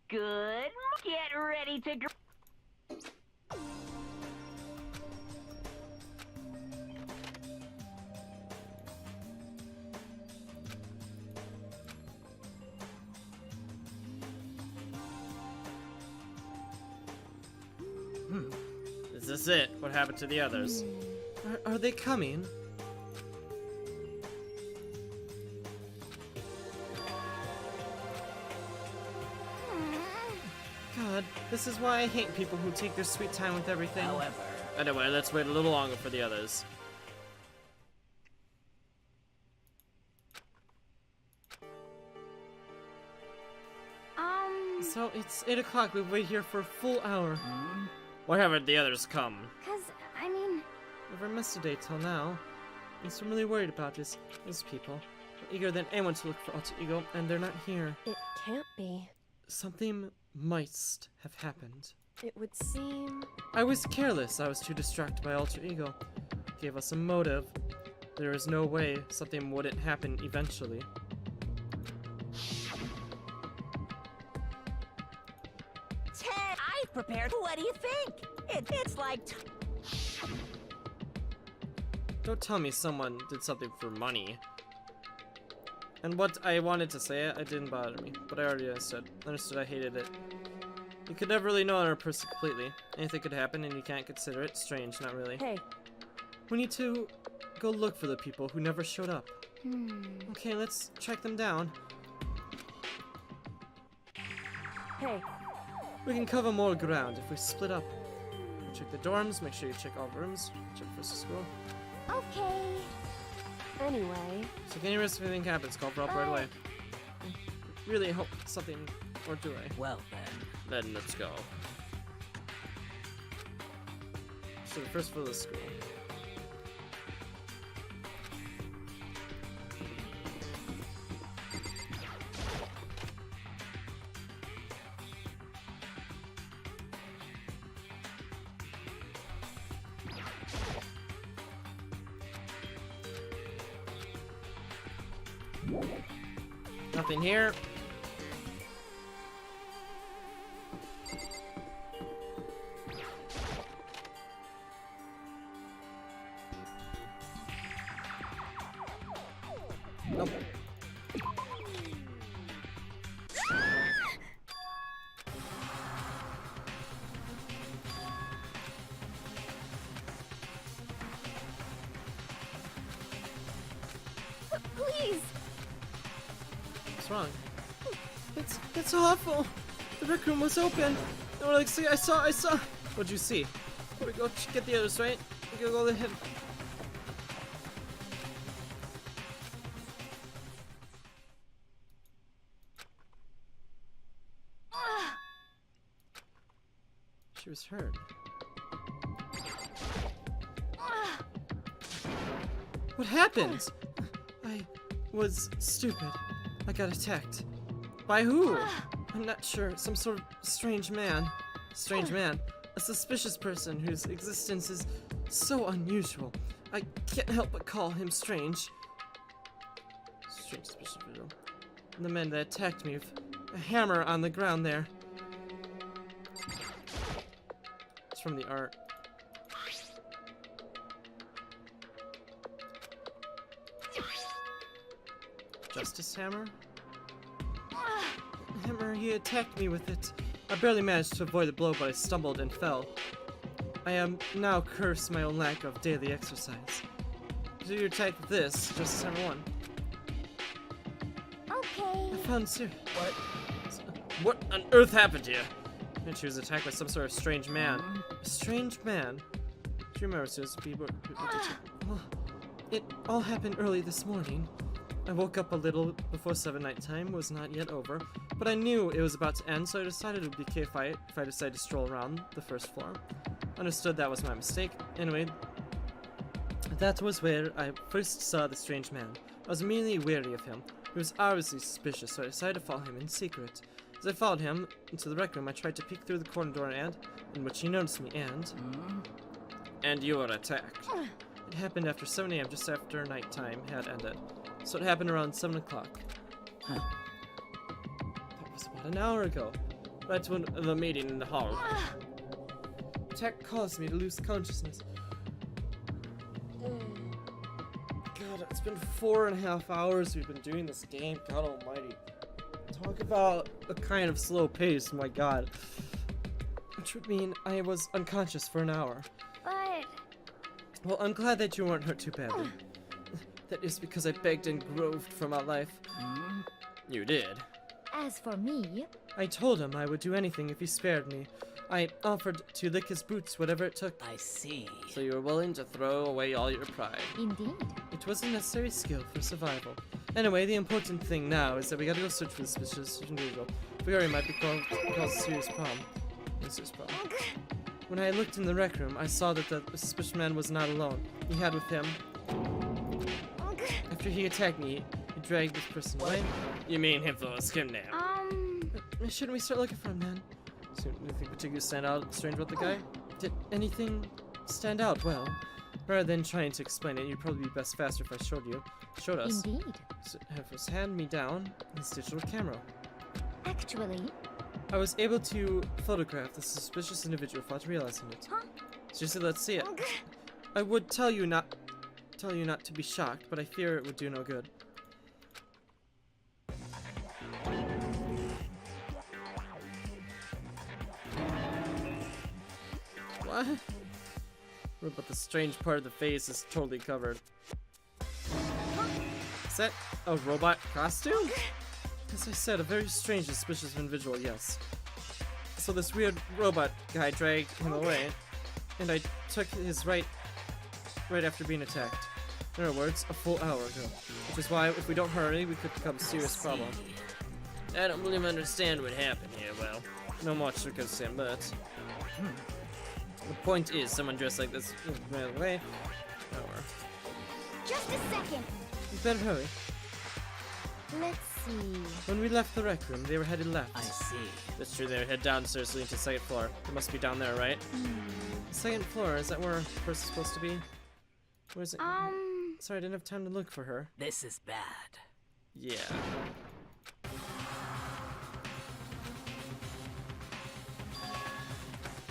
Good. Get ready to Is this it? What happened to the others? Are they coming? God, this is why I hate people who take their sweet time with everything. However. Anyway, let's wait a little longer for the others. So it's 8 o'clock. We've waited here for a full hour. Why haven't the others come? Cause, I mean... Never missed a day till now. I'm really worried about these people. They're eager than anyone to look for alter ego, and they're not here. It can't be. Something might have happened. It would seem... I was careless. I was too distracted by alter ego. Gave us a motive. There is no way something wouldn't happen eventually. Ted, I've prepared. What do you think? It's like... Don't tell me someone did something for money. And what I wanted to say, it didn't bother me, but I already understood I hated it. You could never really know another person completely. Anything could happen and you can't consider it strange, not really. Hey. We need to go look for the people who never showed up. Okay, let's track them down. Hey. We can cover more ground if we split up. Check the dorms, make sure you check all rooms, check first to school. Okay. Anyway. Take any risk if anything happens, call for help right away. I really hope something, or do I? Well then let's go. So the first floor of the school. Nothing here. Nope. Please. What's wrong? It's awful. The rec room was open. No, like, see, I saw. What'd you see? We go get the others, right? We go to him. She was hurt. What happened? I was stupid. I got attacked. By who? I'm not sure. Some sort of strange man. Strange man. A suspicious person whose existence is so unusual. I can't help but call him strange. Strange suspicious individual. And the man that attacked me with a hammer on the ground there. It's from the art. Justice hammer? Hammer, he attacked me with it. I barely managed to avoid the blow, but I stumbled and fell. I am now cursed my own lack of daily exercise. So you attacked with this, Justice Hammer 1. Okay. I found Sir. What on earth happened to you? And she was attacked by some sort of strange man. A strange man? Do you remember Susan Bieber? Well, it all happened early this morning. I woke up a little before 7 nighttime, was not yet over, but I knew it was about to end, so I decided it would be okay if I decided to stroll around the first floor. Understood that was my mistake. Anyway, that was where I first saw the strange man. I was immediately wary of him. He was obviously suspicious, so I decided to follow him in secret. As I followed him into the rec room, I tried to peek through the corner door in which he noticed me, And you were attacked. It happened after 7 a.m., just after nighttime had ended. So it happened around 7 o'clock. That was about an hour ago. Right when the meeting in the hall. Tech caused me to lose consciousness. God, it's been 4.5 hours we've been doing this game. God almighty. Talk about a kind of slow pace, my god. Which would mean I was unconscious for an hour. But... Well, I'm glad that you weren't hurt too badly. That is because I begged and groved for my life. You did. As for me... I told him I would do anything if he spared me. I offered to lick his boots, whatever it took. I see. So you were willing to throw away all your pride. Indeed. It was a necessary skill for survival. Anyway, the important thing now is that we gotta go search for the suspicious individual. We already might be caused a serious problem. When I looked in the rec room, I saw that the suspicious man was not alone. He had with him... After he attacked me, he dragged this person away. You mean him was him now? Shouldn't we start looking for him, man? So, anything particularly stand out strange about the guy? Did anything stand out? Well, rather than trying to explain it, you'd probably be best faster if I showed us. Indeed. So, have us hand me down his digital camera. Actually... I was able to photograph the suspicious individual without realizing it. Huh? Seriously, let's see it. I would tell you not to be shocked, but I fear it would do no good. What? But the strange part of the face is totally covered. Is that a robot costume? As I said, a very strange, suspicious individual, yes. So this weird robot guy dragged him away, and I took his right after being attacked. In other words, a full hour ago. Which is why, if we don't hurry, we could become a serious problem. I don't really understand what happened here, well. No much we could say, but... The point is, someone dressed like this ran away. Just a second. You better hurry. Let's see... When we left the rec room, they were headed left. I see. That's true, they head downstairs leading to the second floor. It must be down there, right? The second floor, is that where our purse is supposed to be? Where is it? Sorry, I didn't have time to look for her. This is bad. Yeah.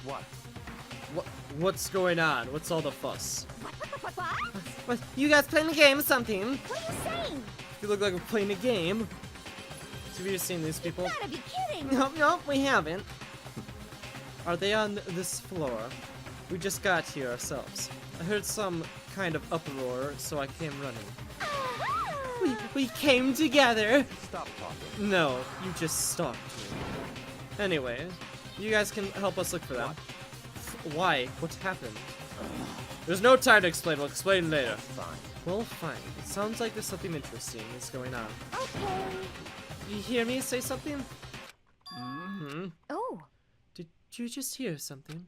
What? What's going on? What's all the fuss? What? What? You guys playing a game or something? What are you saying? You look like we're playing a game. Have you seen these people? Gotta be kidding! No, we haven't. Are they on this floor? We just got here ourselves. I heard some kind of uproar, so I came running. We came together! Stop talking. No, you just stalked me. Anyway, you guys can help us look for them. Why? What happened? There's no time to explain, we'll explain later. Fine. Well, fine. It sounds like there's something interesting is going on. Okay. You hear me say something? Hmm? Oh. Did you just hear something?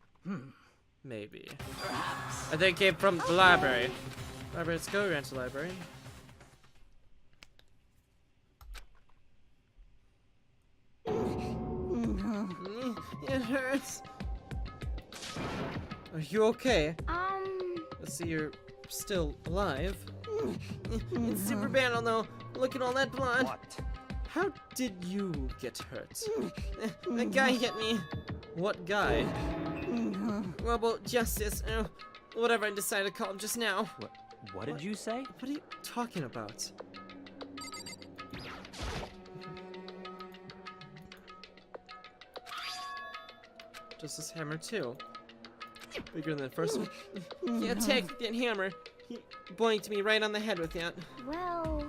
Maybe. Perhaps. I think it came from the library. Library, let's go. We're into the library. It hurts. Are you okay? Let's see, you're still alive. It's super bad, although. Look at all that blood. What? How did you get hurt? That guy hit me. What guy? Rebel Justice. Whatever I decided to call him just now. What did you say? What are you talking about? Justice hammer too. Bigger than the first one. Yeah, take that hammer. He boinked me right on the head with that. Well...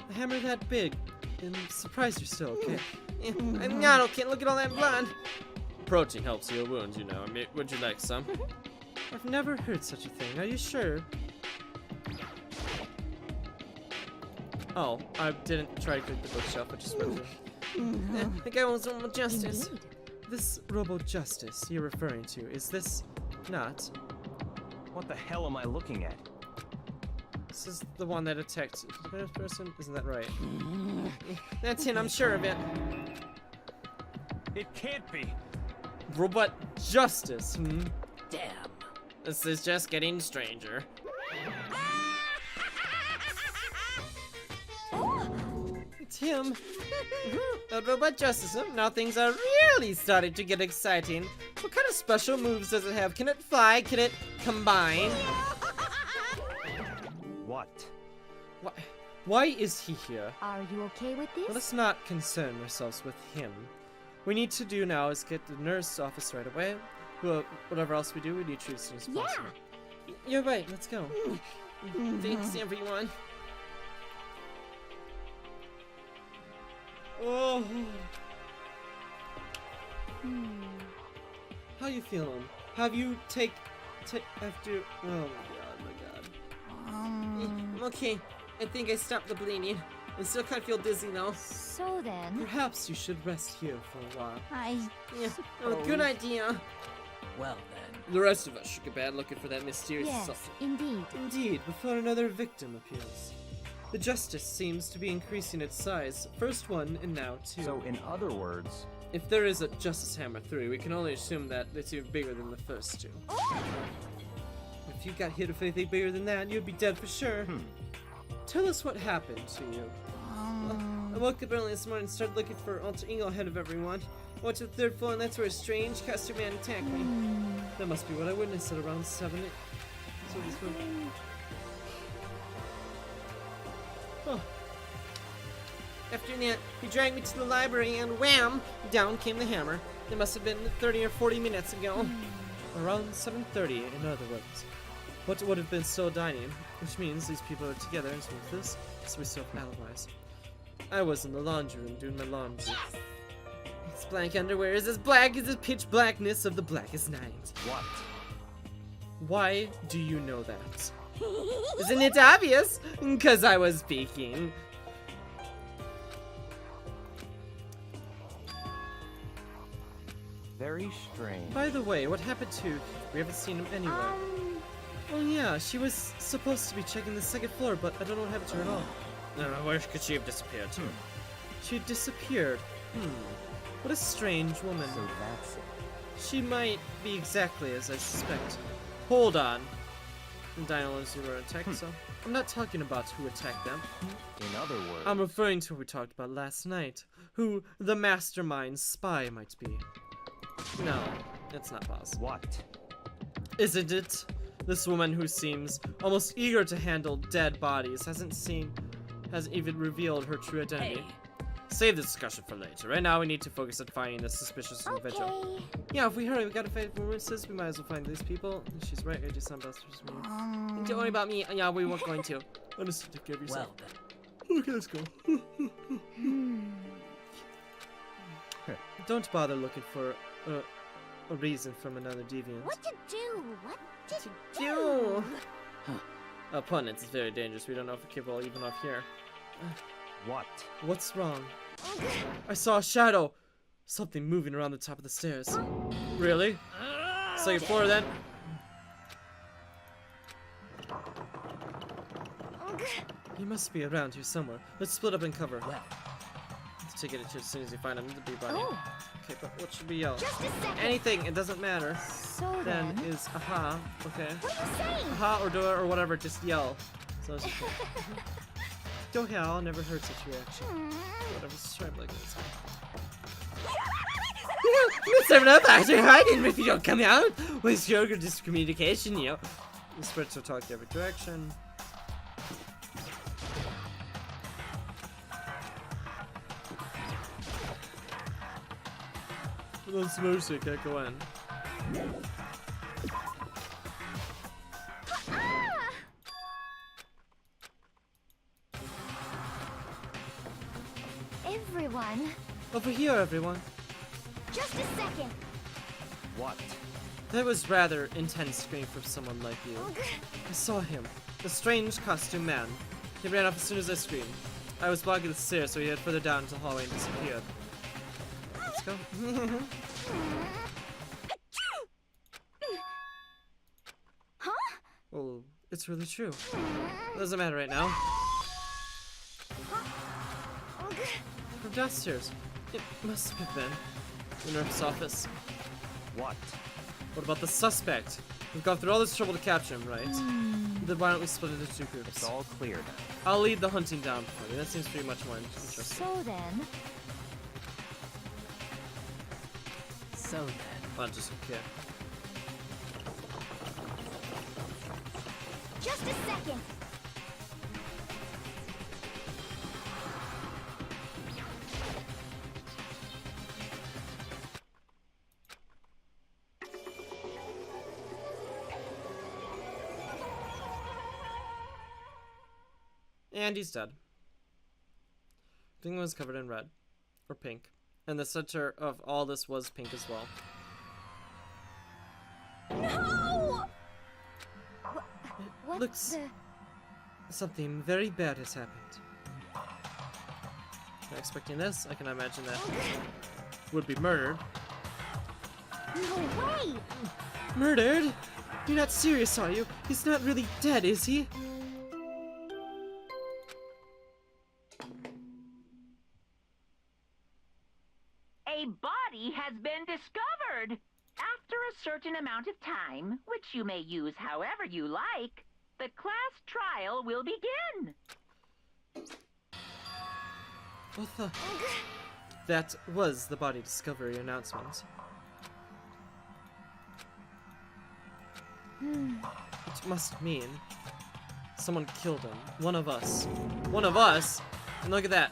A hammer that big. I'm surprised you're still okay. Yeah, I'm not okay. Look at all that blood. Protein helps heal wounds, you know. I mean, would you like some? I've never heard such a thing. Are you sure? Oh, I didn't try to click the bookshelf. I just went through. The guy wants Robo Justice. Indeed. This Robo Justice you're referring to, is this not? What the hell am I looking at? This is the one that attacked the first person? Isn't that right? That's him, I'm sure of it. It can't be. Robot Justice, Damn. This is just getting stranger. It's him. A robot justice. Now things are really starting to get exciting. What kind of special moves does it have? Can it fly? Can it combine? What? Why is he here? Are you okay with this? Let us not concern ourselves with him. What we need to do now is get the nurse's office right away. Well, whatever else we do, we need to as soon as possible. You're right, let's go. Thanks, everyone. Oh. How you feeling? Have you after? Oh my god. I'm okay. I think I stopped the bleeding. I still kind of feel dizzy though. So then, Perhaps you should rest here for a while. Yeah, suppose. good idea. Well then. The rest of us should get bad looking for that mysterious yes, something. indeed. Indeed, before another victim appears. The justice seems to be increasing its size. First one, and now two. So in other words, If there is a Justice Hammer 3, we can only assume that it's even bigger than the first two. If you got hit with anything bigger than that, you'd be dead for sure. Tell us what happened to you. I woke up early this morning and started looking for alter ego ahead of everyone. I went to the third floor and that's where a strange costume man attacked me. That must be what I witnessed at around 7. So this one. Oh. After that, he dragged me to the library and wham! Down came the hammer. It must have been 30 or 40 minutes ago. Around 7:30, in other words. What would have been still dining, which means these people are together and this, so we still have alibis. I was in the laundry room doing my laundry. Its blank underwear is as black as the pitch blackness of the blackest night. what? Why do you know that? Isn't it obvious? 'Cause I was peeking. Very strange. By the way, what happened to... We haven't seen him anywhere. Oh yeah, she was supposed to be checking the second floor, but I don't know what happened to her at all. Where could she have disappeared to? She disappeared. What a strange woman. So that's it. She might be exactly as I suspect. Hold on. Dino and Zero attacked, so... I'm not talking about who attacked them. In other words, I'm referring to who we talked about last night. Who the mastermind spy might be. No, it's not possible. what? Isn't it? This woman who seems almost eager to handle dead bodies hasn't even revealed her true identity. Hey. Save the discussion for later. Right now, we need to focus on finding the suspicious individual. Okay. Yeah, if we hurry, we gotta find witnesses. We might as well find these people. She's right, I just sound best for me. Don't worry about me. Yeah, we weren't going to. Honestly, take care of yourself. Well then. Okay, let's go. Don't bother looking for a reason from another deviant. What to do? What to do? Opponents is very dangerous. We don't know if we're capable even off here. What? What's wrong? I saw a shadow. Something moving around the top of the stairs. Really? Second floor then? He must be around here somewhere. Let's split up and cover. Well, Let's take it as soon as you find him. The bee body. Oh, Okay, but what should we yell? just a second. Anything, it doesn't matter. So Then then, is aha, okay. what are you saying? Aha or do it or whatever, just yell. So it's okay. Don't yell, never heard such reaction. Whatever, stripe like this. Mr. Robot, you're hiding if you don't come out. With your discommunication, you. The spirits will talk every direction. Let's mercy, can't go in. Everyone, Over here, everyone. just a second. what? That was rather intense scream from someone like you. I saw him. The strange costume man. He ran off as soon as I screamed. I was blocking the stairs, so he headed further down into the hallway and disappeared. Let's go. Huh? Well, it's really true. Doesn't matter right now. From downstairs. It must have been the nurse's office. What? What about the suspect? We've gone through all this trouble to capture him, right? Then why don't we split into 2 groups? It's all clear now. I'll lead the hunting down for you. That seems to be much more interesting. So then, I'll just, okay. just a second. And he's dead. Everything was covered in red. Or pink. And the center of all this was pink as well. No! What Looks- the... Something very bad has happened. Not expecting this. I can imagine that would be murdered. No way! Murdered? You're not serious, are you? He's not really dead, is he? A body has been discovered. After a certain amount of time, which you may use however you like, the class trial will begin. What the? That was the body discovery announcement. It must mean someone killed him. One of us. One of us? And look at that.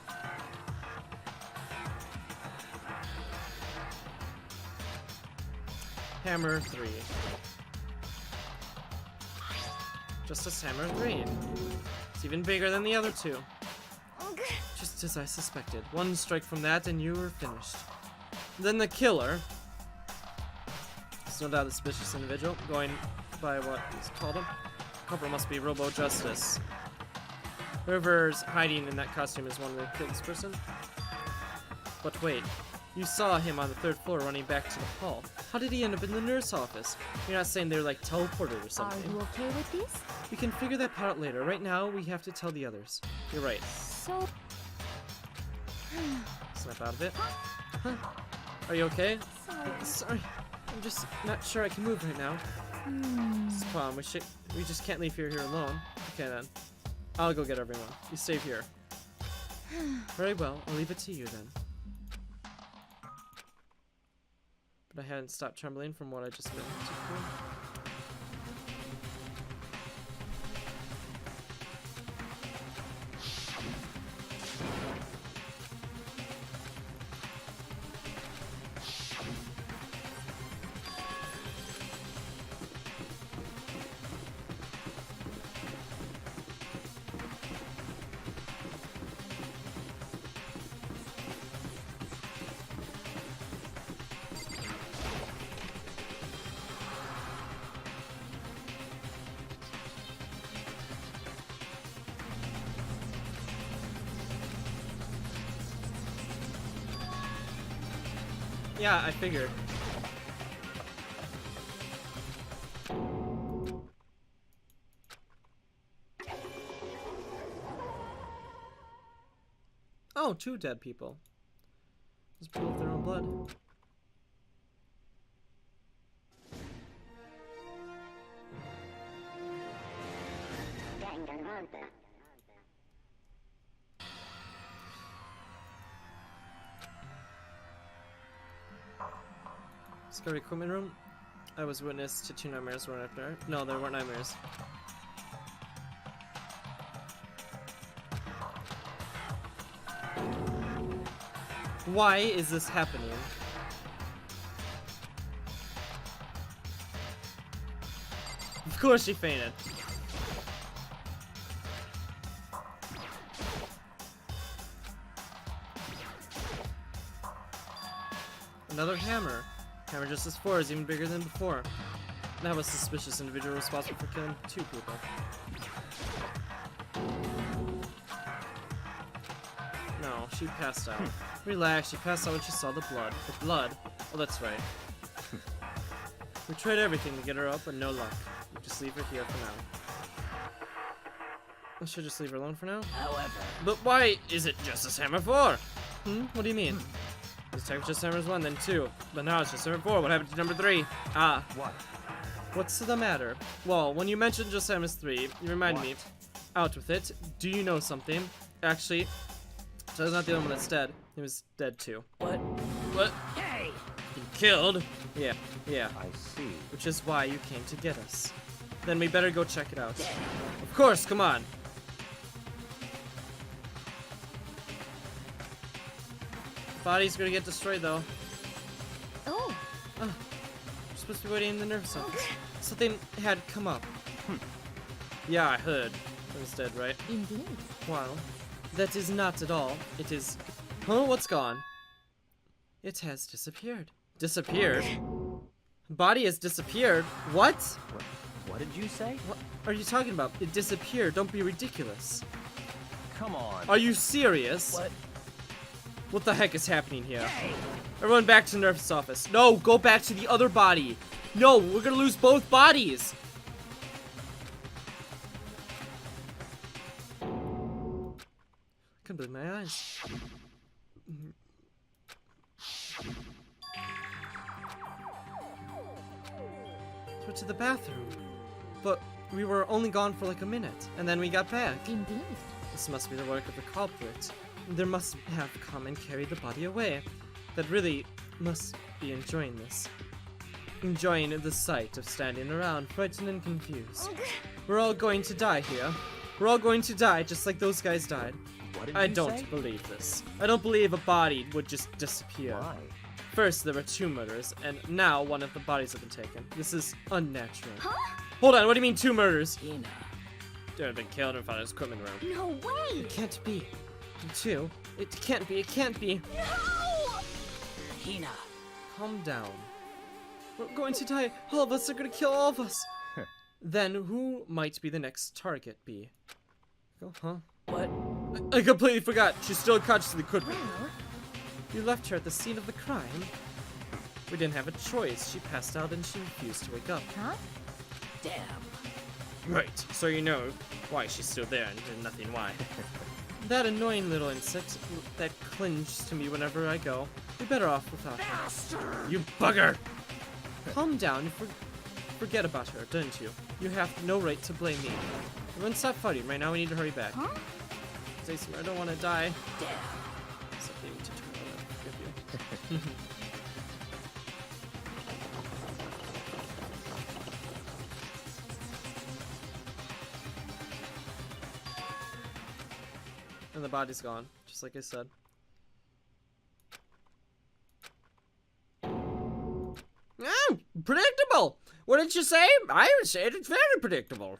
Hammer 3. Justice Hammer 3. It's even bigger than the other 2. Just as I suspected. One strike from that and you were finished. Then the killer. It's no doubt a suspicious individual. Going by what he's called him. Cobra must be Robo Justice. Whoever's hiding in that costume is one that killed this person. But wait. You saw him on the 3rd floor running back to the hall. How did he end up in the nurse office? You're not saying they're like teleported or Are something. you okay with this? We can figure that part out later. Right now, we have to tell the others. You're right. So... Snap out of it. Huh? Are you okay? Sorry. I'm just not sure I can move right now. This problem. We just can't leave here alone. Okay then. I'll go get everyone. You stay here. Very well. I'll leave it to you then. But I hadn't stopped trembling from what I just been through. Yeah, I figured. Oh, 2 dead people. Just people with their own blood. Danganronpa. Discovery equipment room. I was witness to 2 nightmares right after. No, there weren't nightmares. Why is this happening? Of course she fainted. Another hammer. Hammer Justice 4 is even bigger than before. That was a suspicious individual responsible for killing 2 people. No, she passed out. Relax, she passed out when she saw the blood. The blood? Oh, that's right. We tried everything to get her up, but no luck. We'll just leave her here for now. I should just leave her alone for now? However, But why is it Justice Hammer 4? What do you mean? This type Justice Hammer's 1, then 2. But now it's Justice Hammer 4. What happened to number 3? Ah. What? What's the matter? Well, when you mentioned Just Samus 3, you reminded me. Out with it. Do you know something? Actually, so that's not the only one that's dead. He was dead too. What? Hey! He killed? Yeah. I see. Which is why you came to get us. Then we better go check it out. Of course, come on. Body's gonna get destroyed though. Oh, We're supposed to be waiting in the nurse office. Something had come up. Yeah, I heard. It was dead, right? indeed. Wow. That is not at all. It is... Huh? What's gone? It has disappeared. Disappeared? Body has disappeared? What? What did you say? What are you talking about? It disappeared. Don't be ridiculous. Come on. Are you serious? What? What the heck is happening here? Everyone back to the nurse's office. No, go back to the other body. No, we're gonna lose both bodies. Couldn't believe my eyes. Went to the bathroom. But we were only gone for like a minute, and then we got back. Indeed. This must be the work of the culprit. There must have come and carried the body away. That really must be enjoying this. Enjoying the sight of standing around, frightened and confused. We're all going to die here. We're all going to die just like those guys died. What did I you don't say? believe this. I don't believe a body would just disappear. Why? First, there were 2 murders, and now one of the bodies have been taken. This is unnatural. Huh? Hold on, what do you mean 2 murders? They've been killed in front of his equipment room. No way. It can't be. 2? It can't be, it can't be. No. Hina. Calm down. We're going to die. All of us are going to kill all of us. Then who might be the next target be? Oh, huh? What? I completely forgot. She's still conscious of the equipment. Well, You left her at the scene of the crime. We didn't have a choice. She passed out and she refused to wake up. huh? Damn. Right, so you know why she's still there and did nothing why. That annoying little insect that clings to me whenever I go. We're better off without her. You bugger! Calm down and forget about her, don't you? You have no right to blame me. Everyone stop fighting. Right now we need to hurry back. Huh? Jason, I don't want to die. Damn. Something to turn on. Forgive you. And the body's gone, just like I said. Oh, predictable! What did you say? I would say it's very predictable.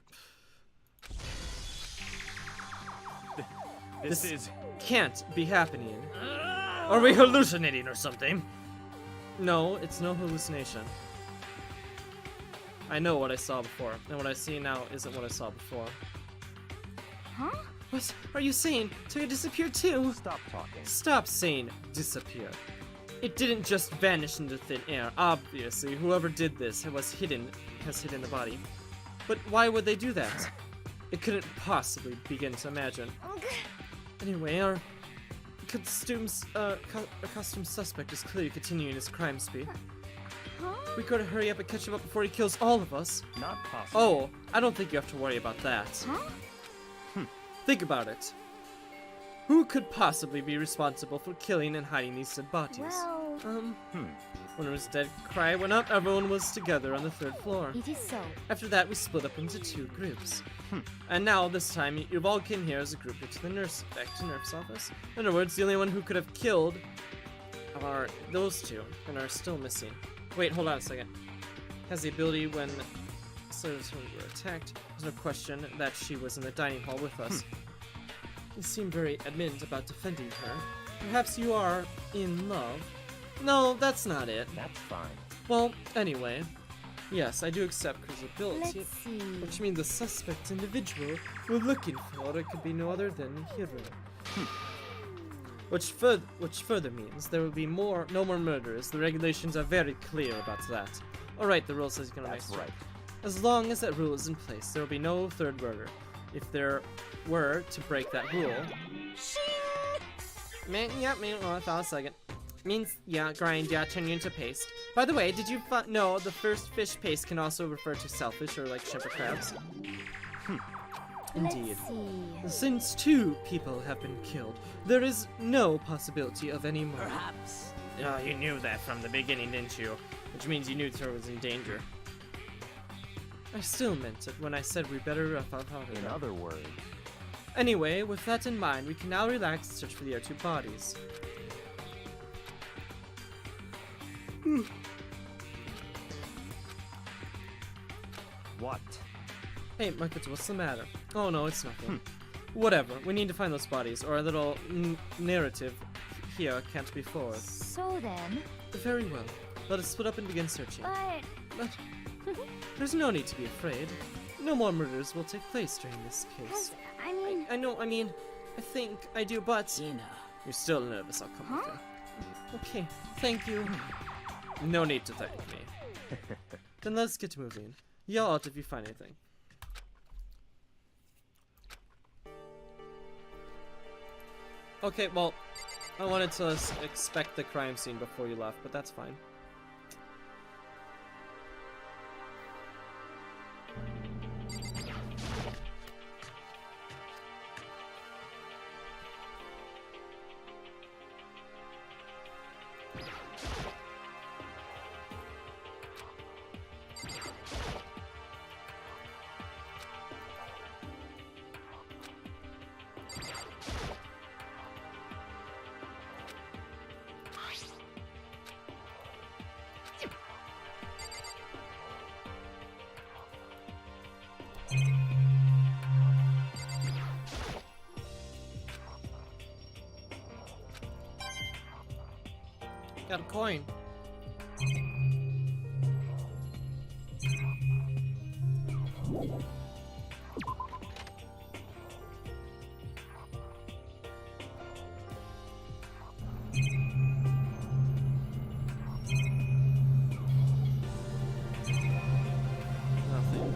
This is... Can't be happening. Are we hallucinating or something? No, it's no hallucination. I know what I saw before, and what I see now isn't what I saw before. Huh? What are you saying? Toya disappeared too? Stop talking. Stop saying disappear. It didn't just vanish into thin air. Obviously, whoever did this has hidden the body. But why would they do that? It couldn't possibly begin to imagine. Anyway, our costume suspect is clearly continuing his crime spree. Huh? We gotta hurry up and catch him up before he kills all of us. Not possible. Oh, I don't think you have to worry about that. Huh? Think about it. Who could possibly be responsible for killing and hiding these dead bodies? Well, When it was dead cry went up, everyone was together on the 3rd floor. it is so. After that, we split up into 2 groups. And now, this time, you've all came here as a group back to the nurse's office. In other words, the only one who could have killed are those 2, and are still missing. Wait, hold on a second. Has the ability when slaves were attacked. There's no question that she was in the dining hall with us. You seem very adamant about defending her. Perhaps you are in love. No, that's not it. That's fine. Well, anyway, yes, I do accept Chris' ability, Let's see. which means the suspect individual we're looking for it could be no other than Hiro. Which further means there will be no more murders. The regulations are very clear about that. Alright, the rule says you can only That's make right. As long as that rule is in place, there will be no 3rd murder. If there were to break that rule... I thought a second. Means, yeah, grind, yeah, turn you into paste. By the way, did you know the first fish paste can also refer to shellfish or like shrimp or crabs? Indeed. Let's see. Since 2 people have been killed, there is no possibility of any more. Perhaps. Oh, you knew that from the beginning, didn't you? Which means you knew Toro was in danger. I still meant it when I said we better rough out harder. In other words, Anyway, with that in mind, we can now relax and search for the other 2 bodies. what? Hey, Marcus, what's the matter? Oh no, it's nothing. Whatever, we need to find those bodies, or our little narrative here can't be forward. So then, Very well. Let us split up and begin searching. but But there's no need to be afraid. No more murders will take place during this case. I mean, I think I do, but... Gina. You're still nervous, I'll come with you. Okay, thank you. No need to thank me. Then let's get moving. Yell out if you find anything. Okay, well, I wanted to expect the crime scene before you left, but that's fine. Got a coin. Nothing.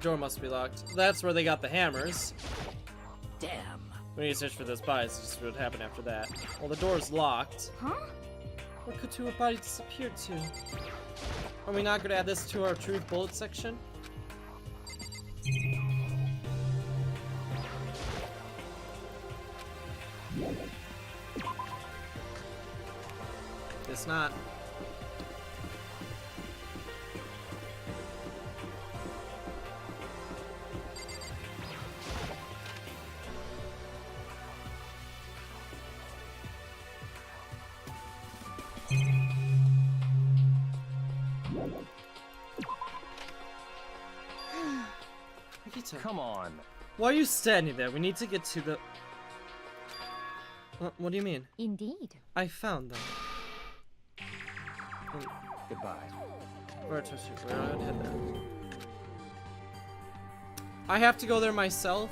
The door must be locked. That's where they got the hammers. Damn. We need to search for those bodies to see what happened after that. Well, the door's locked. huh? Where could 2 bodies disappear to? Are we not going to add this to our truth bullet section? It's not. Nikita, Come on. why are you standing there? We need to get to the... What do you mean? Indeed. I found them. Goodbye. Where to shoot? Where I would head there. I have to go there myself?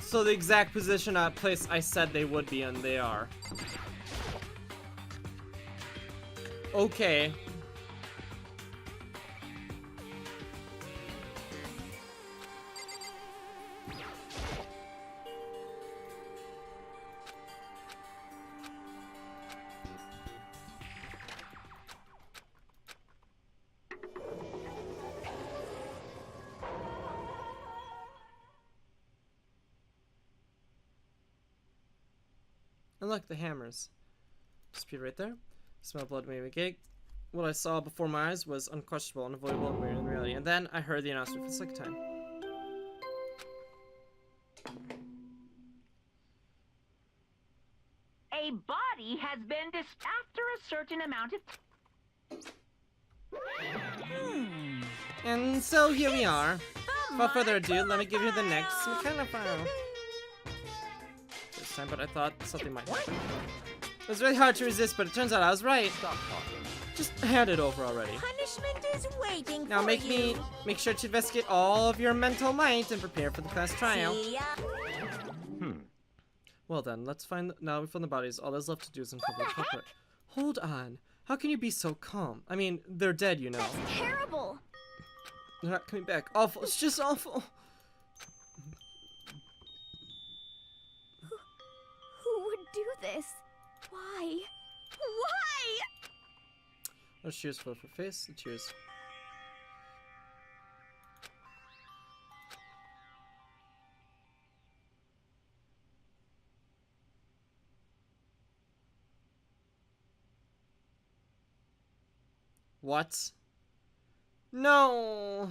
So the exact position place I said they would be in, they are. Okay. And look, the hammers. Disappeared right there. Smell blood made me gig. What I saw before my eyes was unquestionable, unavoidable, and weird in reality. And then I heard the announcement for the second time. A body has been after a certain amount of And so here we are. Without further ado, let me give you the next mechanical file. This time, but I thought something might happen. It was really hard to resist, but it turns out I was right. Stop talking. Just hand it over already. Punishment is waiting Now for make you. sure to investigate all of your mental might and prepare for the class trial. See ya. Well then, let's find. Now we found the bodies. All that's left to do is uncover the culprit. Hold on. How can you be so calm? I mean, they're dead, you know. That's terrible. They're not coming back. Awful. It's just awful. Who would do this? Why? Why? Those cheers for her face. Cheers. What? No!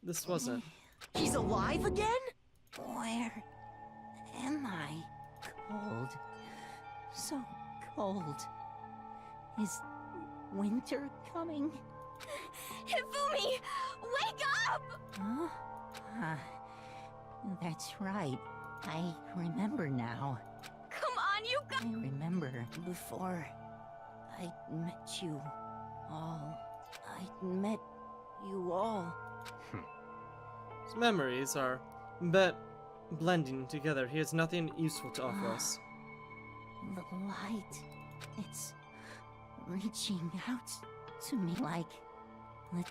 This wasn't. He's alive again? Where am I? Cold. So cold. Is winter coming? Hifumi, wake up! Huh? That's right. I remember now. Come on, you I remember before I met you all. I met you all. His memories are blending together. He has nothing useful to offer us. The light. It's reaching out to me like...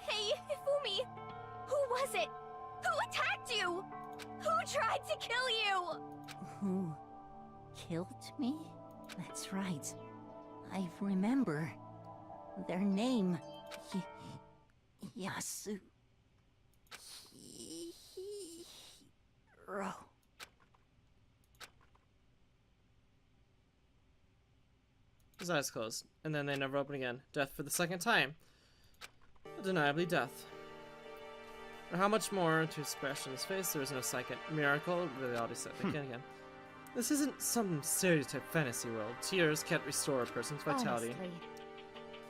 Hey, Hifumi! Who was it? Who attacked you? Who tried to kill you? Who killed me? That's right. I remember. Their name. Yasu. Hiro. His eyes closed, and then they never open again. Death for the second time. Undeniably death. For how much more to express in his face, there is no second miracle. Really oddly said again. This isn't some stereotype fantasy world. Tears can't restore a person's vitality. Honestly.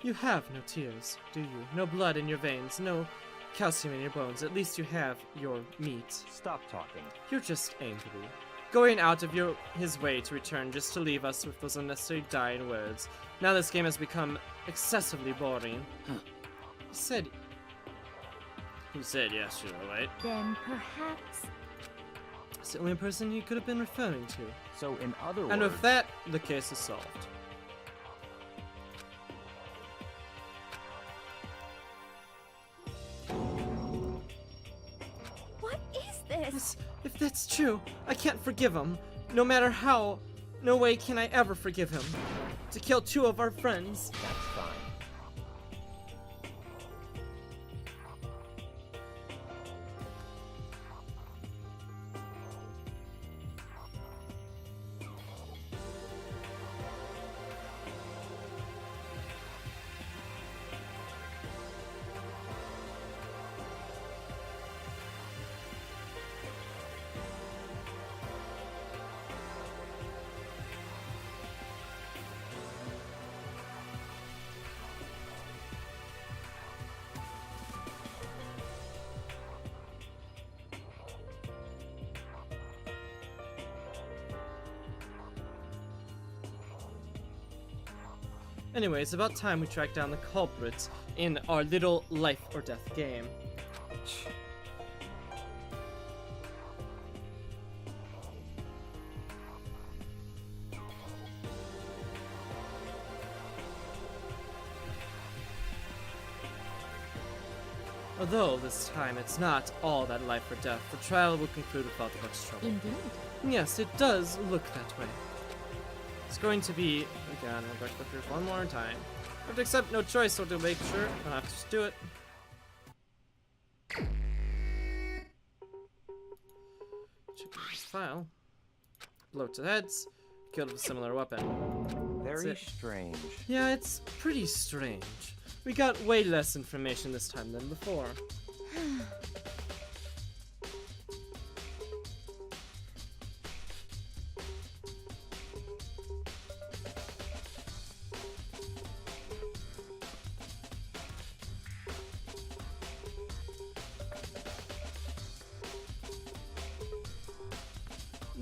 You have no tears, do you? No blood in your veins, no calcium in your bones. At least you have your meat. Stop talking. You're just angry. Going out of his way to return just to leave us with those unnecessary dying words. Now this game has become excessively boring. He said yes, you're right. Then perhaps... It's the only person he could have been referring to. So in other And words, with that, the case is solved. What is this? If that's true, I can't forgive him. No matter how, no way can I ever forgive him. To kill two of our friends. that's fine. Anyway, it's about time we track down the culprits in our little life or death game. Although this time it's not all that life or death, the trial will conclude without much trouble. Indeed. Yes, it does look that way. It's going to be, again, I'll go through it one more time. I have to accept no choice, so to make sure, I'll have to just do it. Check this file. Blow to the heads. Killed with a similar weapon. Very it. strange. Yeah, it's pretty strange. We got way less information this time than before.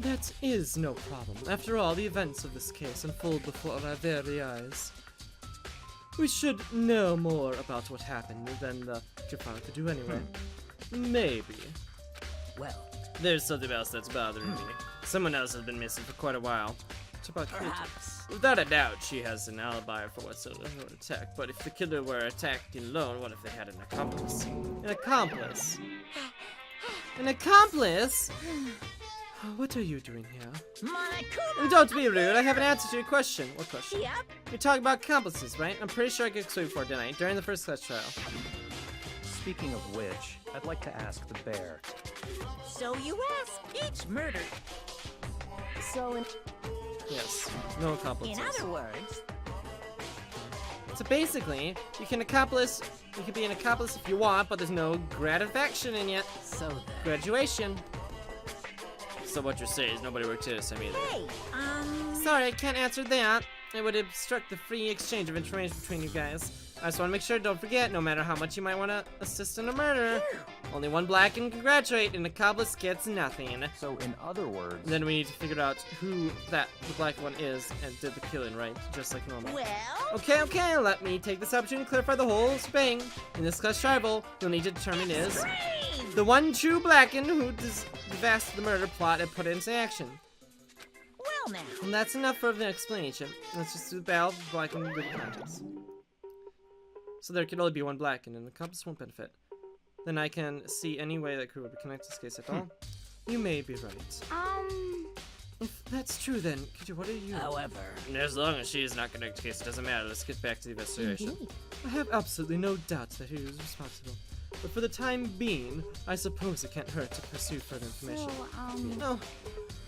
That is no problem. After all, the events of this case unfold before our very eyes. We should know more about what happened than the Jafar could do anyway. Maybe. Well, There's something else that's bothering me. Someone else has been missing for quite a while. What about Kate? perhaps. Without a doubt, she has an alibi for what sort of attack. But if the killer were attacking alone, what if they had an accomplice? An accomplice? An accomplice? What are you doing here? Monokuma! Don't be rude, I have an answer to your question. What question? Yep. You're talking about accomplices, right? I'm pretty sure I got explained before, didn't I? During the first class trial. Speaking of which, I'd like to ask the bear. So you ask. Each murder. So Yes, no accomplices. in other words, So basically, you can be an accomplice if you want, but there's no gratification in it. so the Graduation. So what you're saying is nobody worked here this time either. hey, Sorry, I can't answer that. It would obstruct the free exchange of information between you guys. I just want to make sure, don't forget, no matter how much you might want to assist in a murder, only one black can congratulate, and an accomplice gets nothing. So in other words, Then we need to figure out who the black one is and did the killing, right? Just like normal. well, Okay, let me take this opportunity to clarify the whole shebang. In this class tribal, you'll need to determine is brain! the one true Blacken who devastated the murder plot and put it into action. Well now, And that's enough for the explanation. Let's just do the battle of Blacken and good conscience. So there could only be one Blacken, and the accomplice won't benefit. Then I can see any way that could connect this case at all. You may be right. If that's true, then, Kiju, what are you? however, As long as she is not connected to the case, it doesn't matter. Let's get back to the investigation. I have absolutely no doubt that he was responsible. But for the time being, I suppose it can't hurt to pursue further information.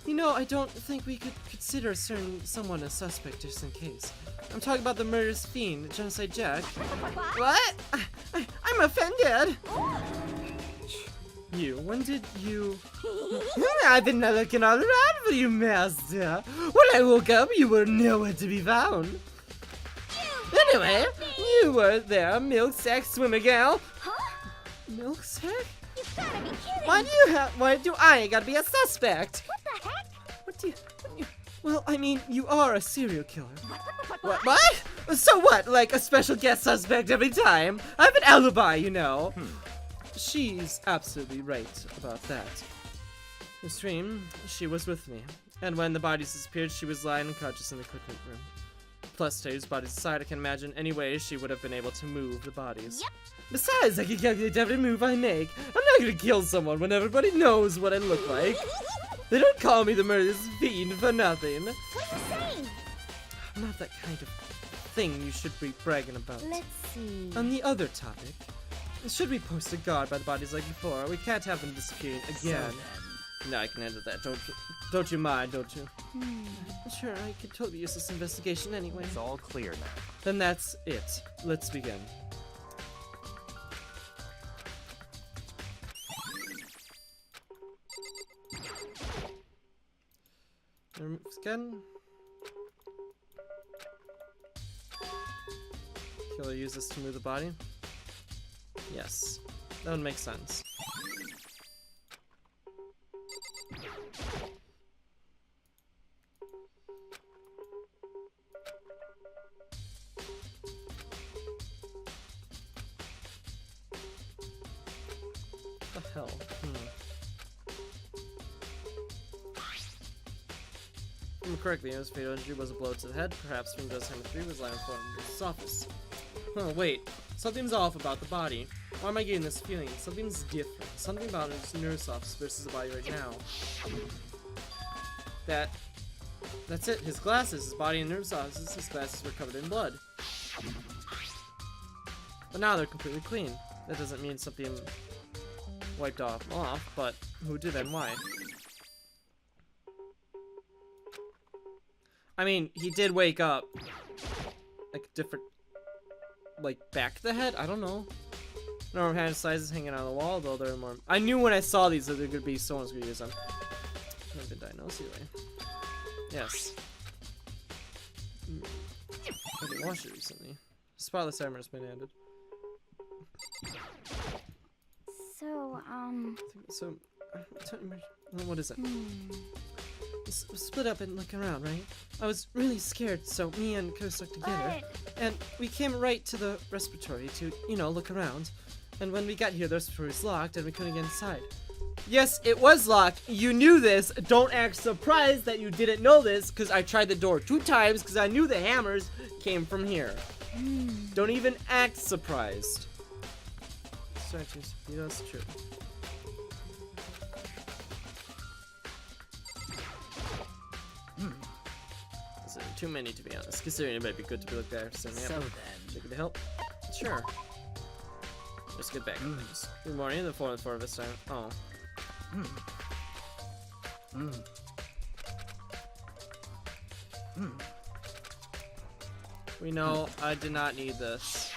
You know, I don't think we could consider someone a suspect just in case. I'm talking about the murderous fiend, Genocide Jack. What? I'm offended! When did you... I've been looking all around for you, master. When I woke up, you were nowhere to be found. Anyway, you were there, milk sack swimmer gal. Milk sack? You gotta be kidding! Why do I gotta be a suspect? What the heck? What do you... Well, I mean, you are a serial killer. What? So what? Like a special guest suspect every time? I have an alibi, you know. She's absolutely right about that. Miss Dream, she was with me. And when the bodies disappeared, she was lying unconscious in the equipment room. Plus, to use bodies aside, I can imagine any way she would have been able to move the bodies. Yep. Besides, I can calculate every move I make. I'm not gonna kill someone when everybody knows what I look like. They don't call me the murderous fiend for nothing. What are you saying? I'm not that kind of thing you should be bragging about. Let's see. On the other topic, should we post a guard by the bodies like before? We can't have them disappearing again. No, I can handle that. Don't you mind, don't you? Sure, I could totally use this investigation anyway. it's all clear now. Then that's it. Let's begin. Scan. Killer use this to move the body? Yes. That would make sense. What the hell? If I'm correctly, his fatal injury was a blow to the head. Perhaps from Does Hammer 3 was lying in his office. Oh, wait. Something's off about the body. Why am I getting this feeling? Something's different. Something about his nurse office versus the body right now. That's it. His glasses. His body and nurse offices. His glasses were covered in blood. But now they're completely clean. That doesn't mean something wiped off, but who did and why? I mean, he did wake up. Like, different... Like, back the head? I don't know. Normal hand sizes hanging on the wall, though there are more... I knew when I saw these that there could be someone's gonna use them. I've been diagnosed either. Yes. I didn't wash it recently. Spotless armor has been added. So, So, what is it? split up and look around, right? I was really scared, so me and Ko stuck together. And we came right to the respiratory to, you know, look around. And when we got here, the respiratory's locked and we couldn't get inside. Yes, it was locked. You knew this. Don't act surprised that you didn't know this, because I tried the door 2 times because I knew the hammers came from here. Don't even act surprised. That's true. Too many, to be honest. Considering it might be good to be looked at. So then, take it to help. Sure. Let's get back. Good morning. The 4 of this time. Oh. We know I did not need this.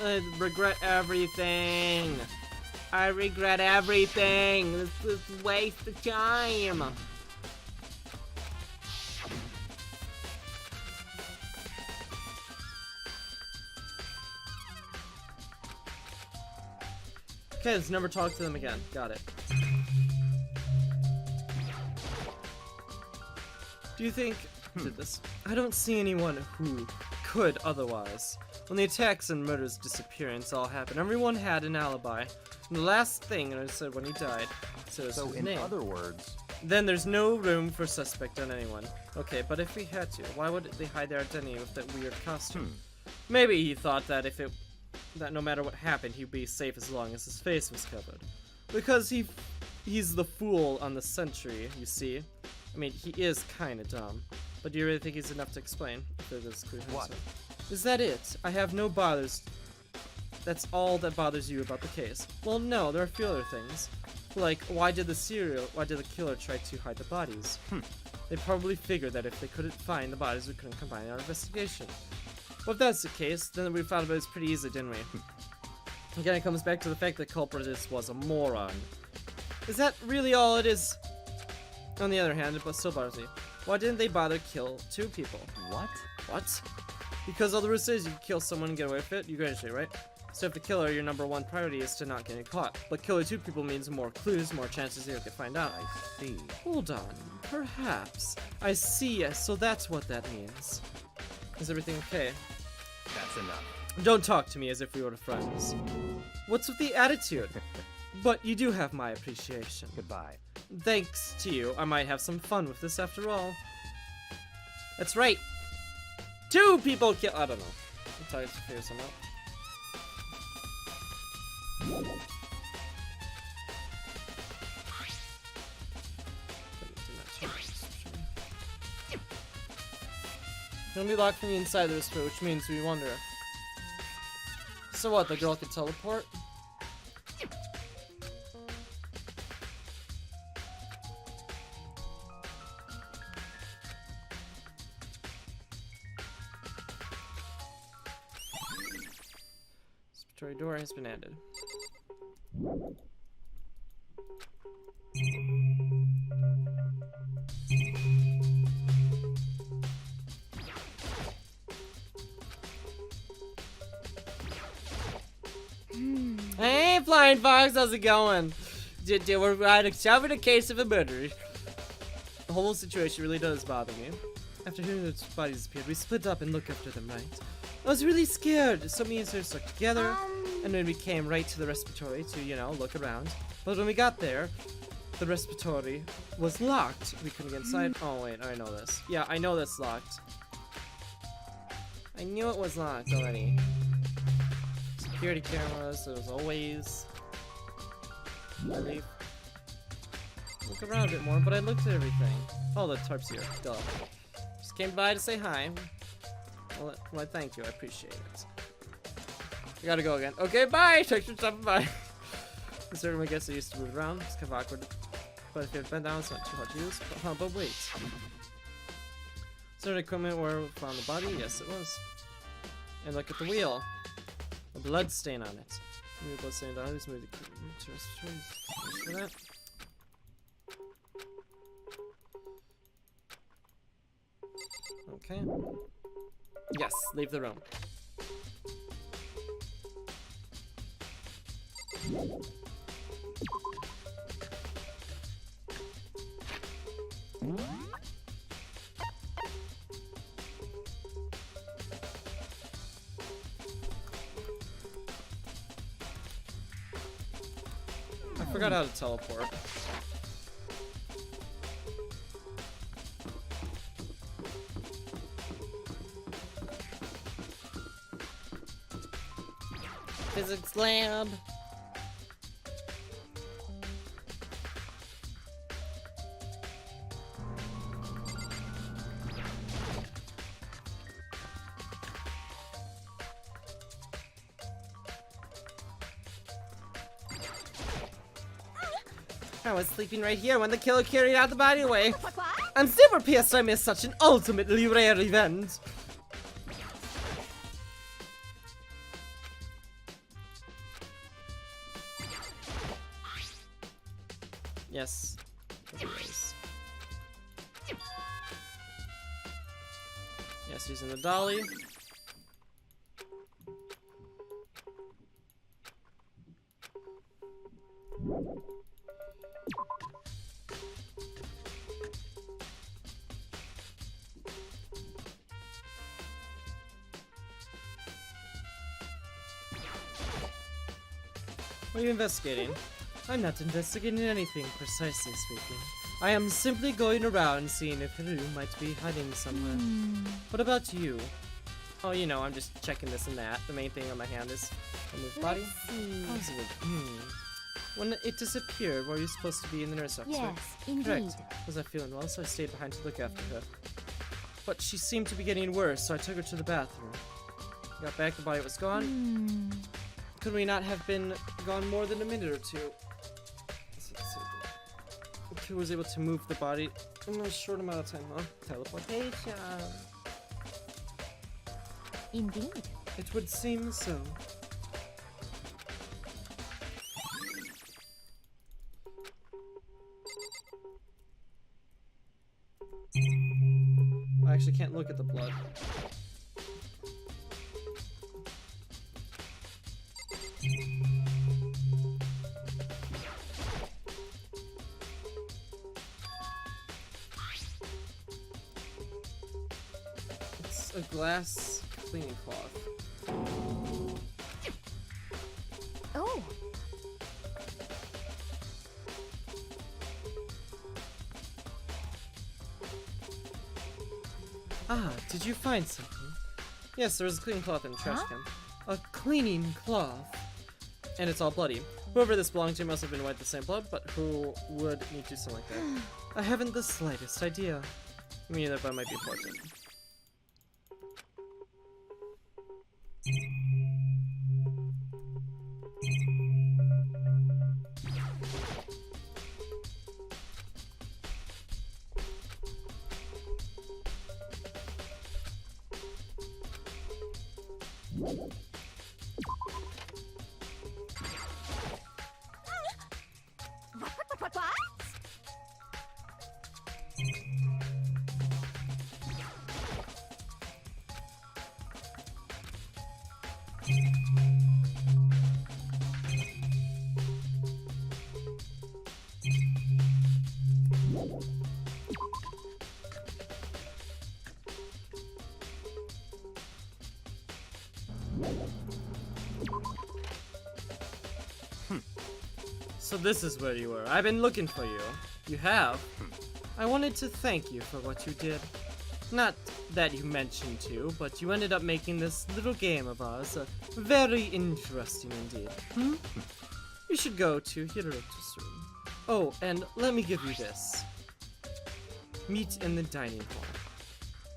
I regret everything. I regret everything. This is a waste of time. Okay, let's never talk to them again. Got it. Do you think... did this? I don't see anyone who could otherwise. When the attacks and murders disappearance all happened, everyone had an alibi. And the last thing I said when he died, so his in name. other words, Then there's no room for suspect on anyone. Okay, but if we had to, why would they hide their identity with that weird costume? Maybe he thought that that no matter what happened, he'd be safe as long as his face was covered. Because he's the fool on the sentry, you see. I mean, he is kinda dumb. But do you really think he's enough to explain? If it is clear what? Is that it? I have no bothers. That's all that bothers you about the case. Well, no, there are a few other things. Like, why did the killer try to hide the bodies? They probably figured that if they couldn't find the bodies, we couldn't combine our investigation. Well, if that's the case, then we found it was pretty easy, didn't we? Again, it comes back to the fact that culprit was a moron. Is that really all it is? On the other hand, it still bothers me. Why didn't they bother kill 2 people? what? What? Because all the rule says you can kill someone and get away with it, you graduate, right? So if the killer, your #1 priority is to not getting caught. But killing 2 people means more clues, more chances you can find out. I see. Hold on. Perhaps. I see, so that's what that means. Is everything okay? That's enough. Don't talk to me as if we were friends. What's with the attitude? But you do have my appreciation. Goodbye. Thanks to you, I might have some fun with this after all. That's right. 2 people kill. I don't know. I'm trying to figure some out. Gonna be locked from the inside of this door, which means we wonder. So what? The girl can teleport? Respiratory door has been added. Hey, Flying Fox, how's it going? We're discovered a case of a murder. The whole situation really does bother me. After hearing that bodies disappeared, we split up and looked after them, right? I was really scared, so me and her stuck together, and then we came right to the respiratory to, you know, look around. But when we got there, the respiratory was locked. We couldn't get inside. Oh wait, I know this. Yeah, I know that's locked. I knew it was locked already. Security cameras, there was always... Really look around a bit more, but I looked at everything. Oh, the tarp's here. Duh. Just came by to say hi. Well, thank you. I appreciate it. I gotta go again. Okay, bye! Thanks for stopping by. Considering I guess I used to move around, it's kind of awkward. But if you have been down, it's not too hard to use. But wait. Is there an equipment where we found the body? Yes, it was. And look at the wheel. A blood stain on it. Maybe blood stain on it. Just move the for that. Okay. Yes, leave the room. I forgot how to teleport. Physics lab. I was sleeping right here when the killer carried out the body away. What? I'm super pissed I missed such an ultimately rare event. Yes. Yes, using the dolly. What are you investigating? I'm not investigating anything, precisely speaking. I am simply going around seeing if Haru might be hiding somewhere. What about you? Oh, you know, I'm just checking this and that. The main thing on my hand is a moved body. Positive. When it disappeared, were you supposed to be in the nurse office? Yes, indeed. Correct. Was I feeling well, so I stayed behind to look after her. But she seemed to be getting worse, so I took her to the bathroom. Got back, the body was gone. Could we not have been gone more than a minute or two? Who was able to move the body in a short amount of time, huh? Teleportation. Indeed. It would seem so. I actually can't look at the blood. It's a glass cleaning cloth. Oh. Ah, did you find something? Yes, there was a cleaning cloth in the trash can. A cleaning cloth. And it's all bloody. Whoever this belonged to must have been wiped the same blood, but who would need to do something like that? I haven't the slightest idea. Me neither, but it might be important. What? So this is where you were. I've been looking for you. You have? I wanted to thank you for what you did. Not that you mentioned to, but you ended up making this little game of ours very interesting indeed. You should go to Hiroto's room. Oh, and let me give you this. Meet in the dining hall.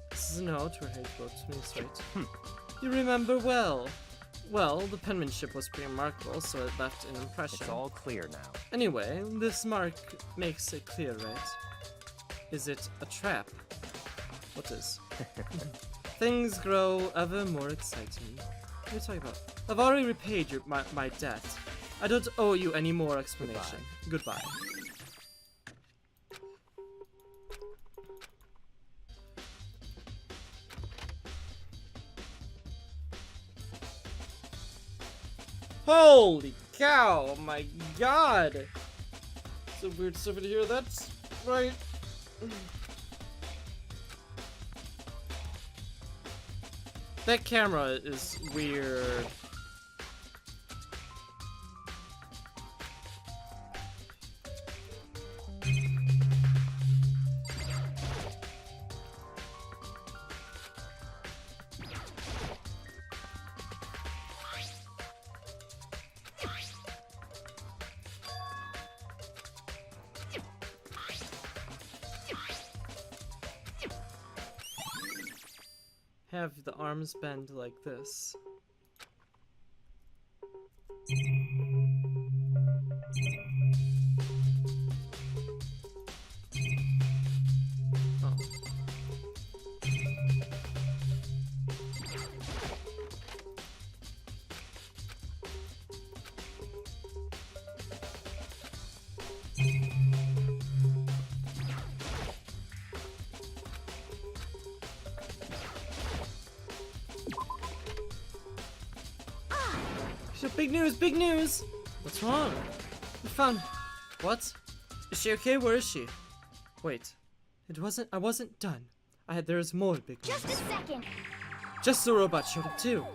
This is a note where he wrote to me straight. You remember well. Well, the penmanship was pretty remarkable, so it left an impression. It's all clear now. Anyway, this mark makes it clear, right? Is it a trap? What is? Things grow ever more exciting. What are you talking about? I've already repaid my debt. I don't owe you any more explanation. Goodbye. Holy cow! Oh my god! Some weird stuff in here, that's right. That camera is weird. Have the arms bend like this. Oh. So big news, big news! What's wrong? We found... What? Is she okay? Where is she? Wait. I wasn't done. There's more big news. Just a second. Just the robot showed up too.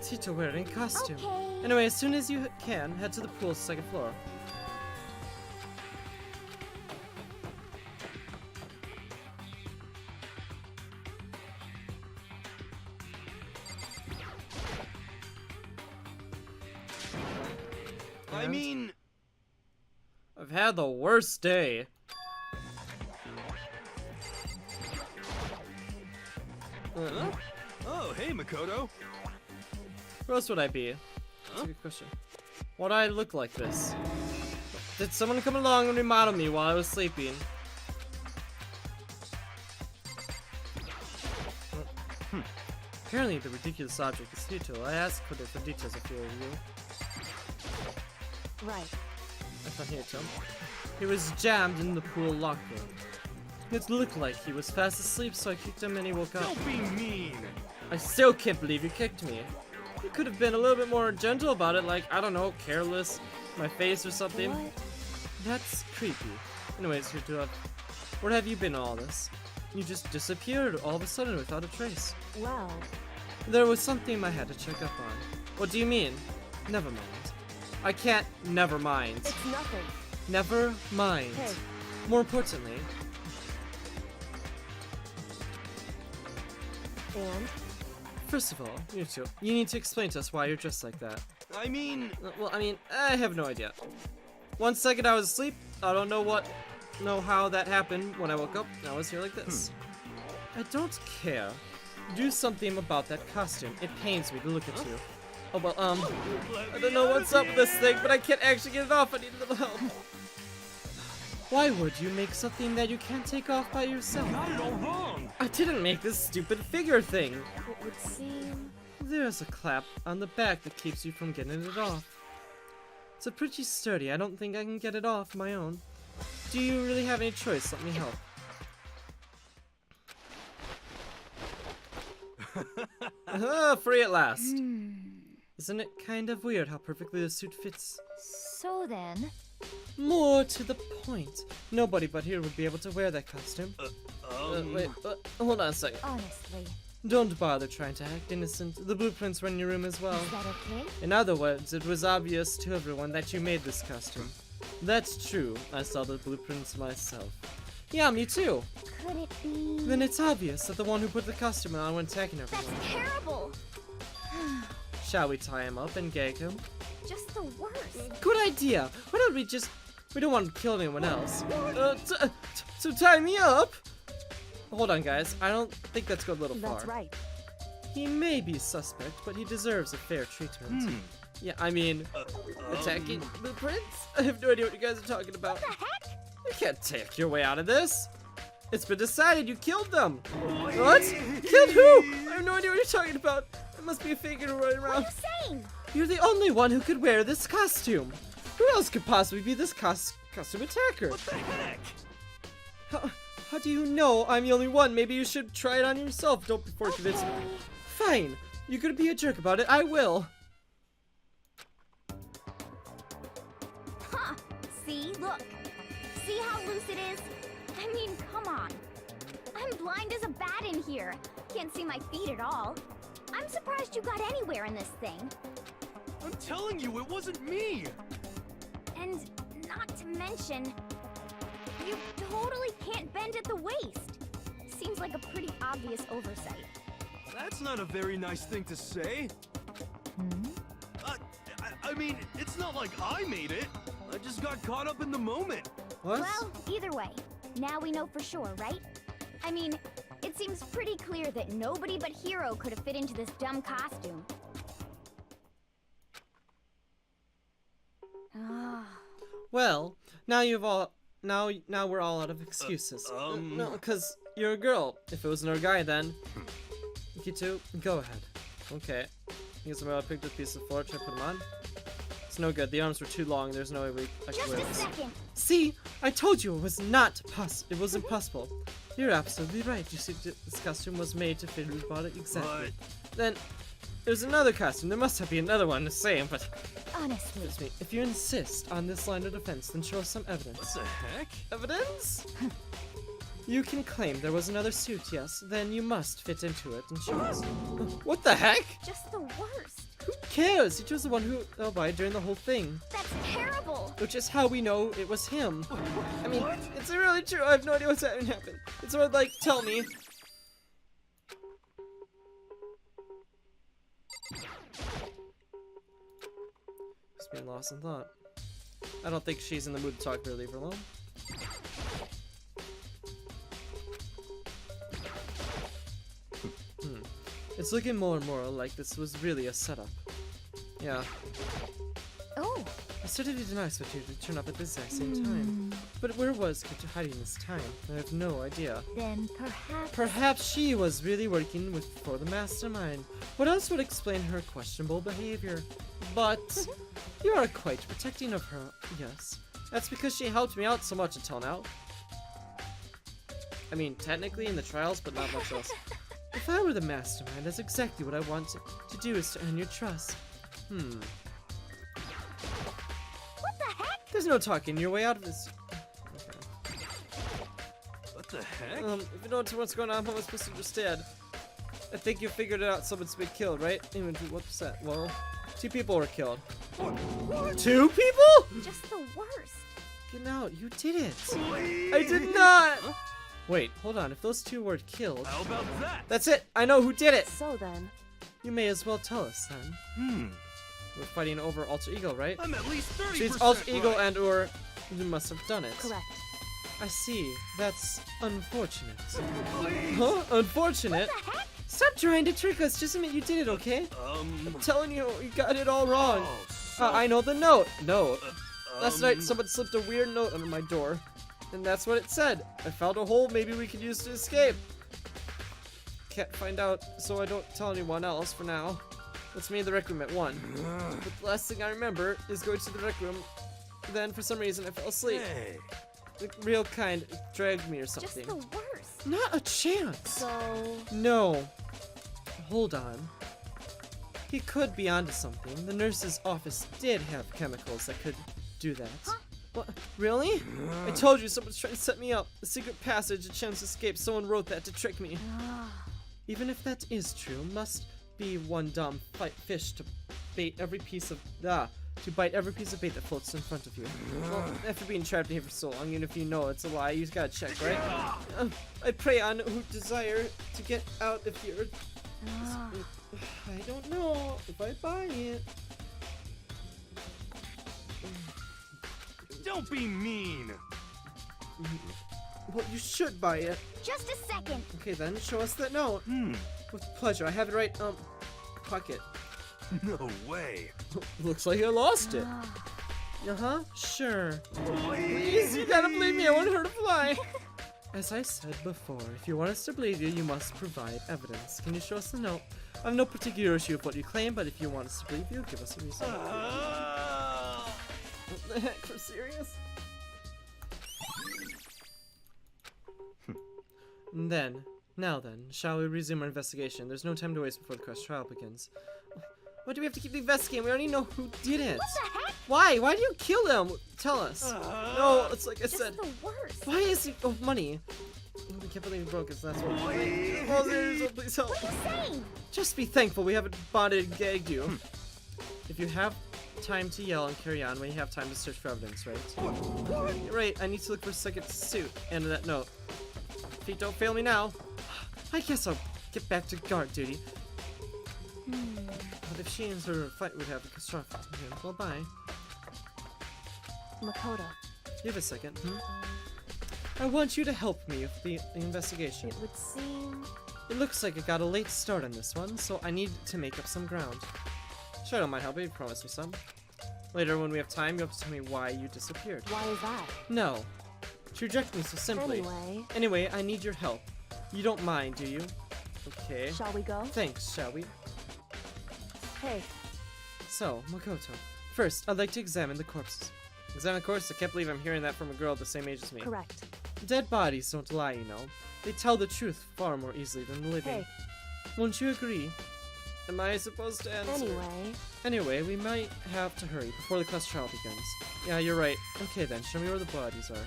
Tito wearing costume. Okay. Anyway, as soon as you can, head to the pool's second floor. I mean... I've had the worst day. Huh? Oh, hey, Makoto. Where else would I be? That's a good question. Why'd I look like this? Did someone come along and remodel me while I was sleeping? Apparently the ridiculous object is Tito. I asked for different details of your review. Right. I found here, Tom. He was jammed in the pool locker. It looked like he was fast asleep, so I kicked him and he woke up. Don't be mean. I still can't believe you kicked me. You could have been a little bit more gentle about it, like, I don't know, careless, my face or something. What? That's creepy. Anyways, where have you been all this? You just disappeared all of a sudden without a trace. Well, There was something I had to check up on. What do you mean? Never mind. I can't never mind. it's nothing. Never mind. Hey. More importantly, And? first of all, you need to explain to us why you're dressed like that. I mean... Well, I mean, I have no idea. 1 second I was asleep. I don't know how that happened. When I woke up, I was here like this. I don't care. Do something about that costume. It pains me to look at you. Oh well, I don't know what's up with this thing, but I can't actually get it off. I need a little help. Why would you make something that you can't take off by yourself? Got it all wrong. I didn't make this stupid figure thing. It would seem... There's a clap on the back that keeps you from getting it off. It's a pretty sturdy. I don't think I can get it off my own. Do you really have any choice? Let me help. Free at last. Isn't it kind of weird how perfectly the suit fits? So then, More to the point, nobody but here would be able to wear that costume. Wait, hold on a second. honestly, Don't bother trying to act innocent. The blueprints were in your room as well. is that okay? In other words, it was obvious to everyone that you made this costume. That's true. I saw the blueprints myself. Yeah, me too. Could it be... Then it's obvious that the one who put the costume on went attacking That's everyone. terrible! Shall we tie him up and gag him? Just the worst. Good idea. Why don't we just... We don't want to kill anyone else. So tie me up? Hold on, guys. I don't think that's going a little far. That's right. He may be suspect, but he deserves a fair treatment. Yeah, I mean, attacking blueprints? I have no idea what you guys are talking about. What the heck? You can't take your way out of this. It's been decided you killed them. What? Killed who? I have no idea what you're talking about. must be a figure running What around. are you saying? You're the only one who could wear this costume. Who else could possibly be this costume attacker? What the heck? How do you know I'm the only one? Maybe you should try it on yourself. Don't before convince me. Fine. You're gonna be a jerk about it. I will. Huh. See? Look. See how loose it is? I mean, come on. I'm blind as a bat in here. Can't see my feet at all. I'm surprised you got anywhere in this thing. I'm telling you, it wasn't me. And not to mention, you totally can't bend at the waist. Seems like a pretty obvious oversight. That's not a very nice thing to say. I mean, it's not like I made it. I just got caught up in the moment. What? Well, either way, now we know for sure, right? I mean, it seems pretty clear that nobody but Hero could have fit into this dumb costume. Ah. Well, now we're all out of excuses. No, because you're a girl. If it was another guy, then you two, go ahead. Okay. Here's where I picked up a piece of floor. Try to put them on. It's no good. The arms were too long. There's no way I could Just wear a this. second. See, I told you it was not it wasn't possible. You're absolutely right. You see, this costume was made to fit whose body exactly. Then there's another costume. There must be another one the same, but Honestly. excuse me. If you insist on this line of defense, then show us some evidence. What the heck? Evidence? You can claim there was another suit, yes. Then you must fit into it and show us. What the heck? Just the worst. Who cares? He was the one who died during the whole thing. That's terrible. Which is how we know it was him. I mean, it's really true. I have no idea what's happened. It's sort of like, tell me. Just being lost in thought. I don't think she's in the mood to talk to her. Leave her alone. It's looking more and more like this was really a setup. Yeah. Oh. I certainly did not expect you to turn up at the exact same time. But where was Georgia hiding this time? I have no idea. Then perhaps... Perhaps she was really working for the mastermind. What else would explain her questionable behavior? But you are quite protecting of her, yes. That's because she helped me out so much until now. I mean, technically in the trials, but not much else. If I were the mastermind, that's exactly what I want to do, is to earn your trust. What the heck? There's no talking your way out of this. Okay. What the heck? If you don't know what's going on, how am I supposed to understand? I think you figured it out. Someone's been killed, right? What's that? Well, 2 people were killed. 2 people? Just the worst. Get out. You did it. Please. I did not. Wait, hold on. If those 2 were killed. How about that? That's it. I know who did it. So then, You may as well tell us then. We're fighting over alter ego, right? I'm at least 30%. She's alter ego right. and or you must have done it. correct. I see. That's unfortunate. Please. Huh? Unfortunate? What the heck? Stop trying to trick us. Just admit you did it, okay? I'm telling you, you got it all wrong. Oh, so, I know the note. No. Last night, um, someone slipped a weird note under my door. And that's what it said. I found a hole maybe we could use to escape. Can't find out, so I don't tell anyone else for now. That's me in the rec room at 1. But the last thing I remember is going to the rec room. Then, for some reason, I fell asleep. Hey. The real kind dragged me or Just something. the worst. Not a chance. So, No. Hold on. He could be onto something. The nurse's office did have chemicals that could do that. Huh? What? Really? I told you someone's trying to set me up. A secret passage, a chance to escape. Someone wrote that to trick me. Even if that is true, must be one dumb fish to bait every piece of bite every piece of bait that floats in front of you. Well, after being trapped in here for so long, even if you know it's a lie, you just gotta check, right? I pray on who desire to get out of here. I don't know if I buy it. Don't be mean. Well, you should buy it. Just a second. Okay, then show us that note. With pleasure. I have it right. Pocket. No way. Looks like I lost it. Sure. Please, you gotta believe me. I want her to fly. As I said before, if you want us to believe you, you must provide evidence. Can you show us the note? I have no particular issue with what you claim, but if you want us to believe you, give us a reason. What the heck, for serious? Now then, shall we resume our investigation? There's no time to waste before the quest trial begins. Why do we have to keep investigating? We already know who did it. What the heck? Why? Why do you kill him? Tell us. No, it's like I Just said. the worst. Why is he? Oh, money. I can't believe he broke us. That's what. Oh, please help. What are you saying? Just be thankful we haven't bonded and gagged you. If you have time to yell and carry on, we have time to search for evidence, right? You're right. I need to look for a second suit and that note. Feet don't fail me now. I guess I'll get back to guard duty. But if she ends her fight, we'd have a catastrophic. Well, bye. Makoto, You have a second, I want you to help me with the investigation. it would seem... It looks like I got a late start on this one, so I need to make up some ground. Sure, I don't mind helping. You promised me some. Later, when we have time, you have to tell me why you disappeared. Why is that? No. To reject me so simply. Anyway, I need your help. You don't mind, do you? Okay. Shall we go? Thanks, shall we? Hey, So, Makoto. First, I'd like to examine the corpses. Examine the corpses? I can't believe I'm hearing that from a girl the same age as me. correct. Dead bodies don't lie, you know. They tell the truth far more easily than the living. Hey, Won't you agree? Am I supposed to answer? Anyway, we might have to hurry before the class trial begins. Yeah, you're right. Okay then, show me where the bodies are.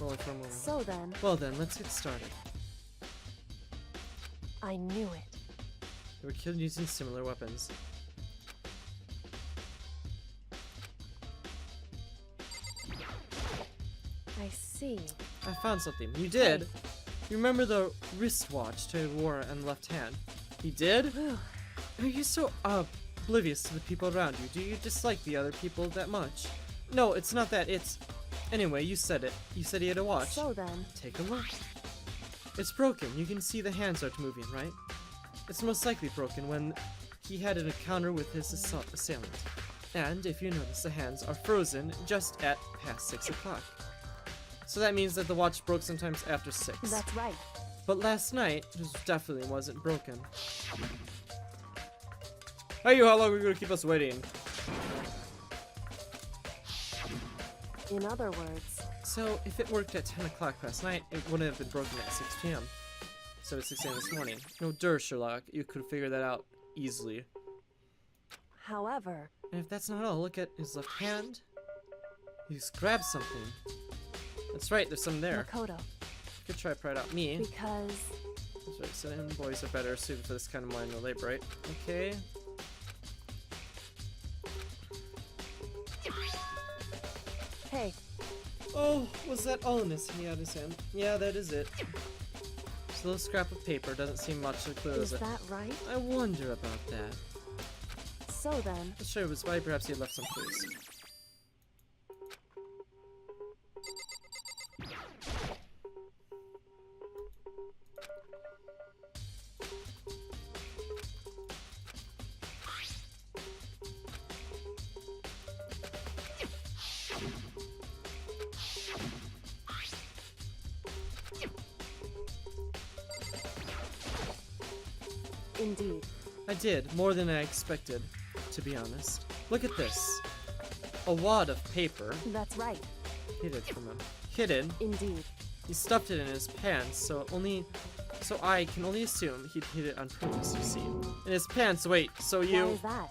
Rolling for a moment. so then, Well then, let's get started. I knew it. They were killed using similar weapons. I see. I found something. You did? You remember the wristwatch Ted wore on the left hand? He did? Are you so oblivious to the people around you? Do you dislike the other people that much? No, it's not that, it's... Anyway, you said it. You said he had a watch. So then, Take a look. It's broken. You can see the hands aren't moving, right? It's most likely broken when he had an encounter with his assailant. And if you notice, the hands are frozen just at past 6 o'clock. So that means that the watch broke sometimes after 6. that's right. But last night, it definitely wasn't broken. Hey, how long are you gonna keep us waiting? In other words, So, if it worked at 10 o'clock last night, it wouldn't have been broken at 6 p.m. So it's 6 a.m. this morning. No dur, Sherlock. You could figure that out easily. however, And if that's not all, look at his left hand. He's grabbed something. That's right, there's some there. Makoto, Good try, pride out me. because That's right, so then boys are better suited for this kind of manual labor, right? Okay. hey, Oh, was that all in his? He had his hand. Yeah, that is it. This little scrap of paper doesn't seem much so clear, is does it? that right? I wonder about that. So then, Let's show his why perhaps he had left some clues. indeed. I did, more than I expected, to be honest. Look at this. A wad of paper. That's right. Hidden from him. Hidden. Indeed. He stuffed it in his pants, so I can only assume he'd hid it on purpose, you see. In his pants, wait, so Why you... is that?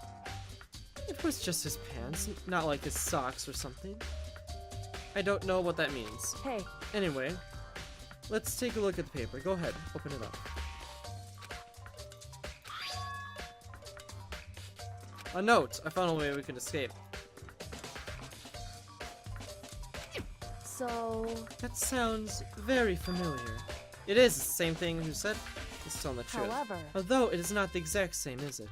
It was just his pants, not like his socks or something. I don't know what that means. Hey, Anyway, let's take a look at the paper. Go ahead, open it up. A note! I found a way we can escape. so... That sounds very familiar. It is the same thing you said. It's telling the truth. However, Although it is not the exact same, is it?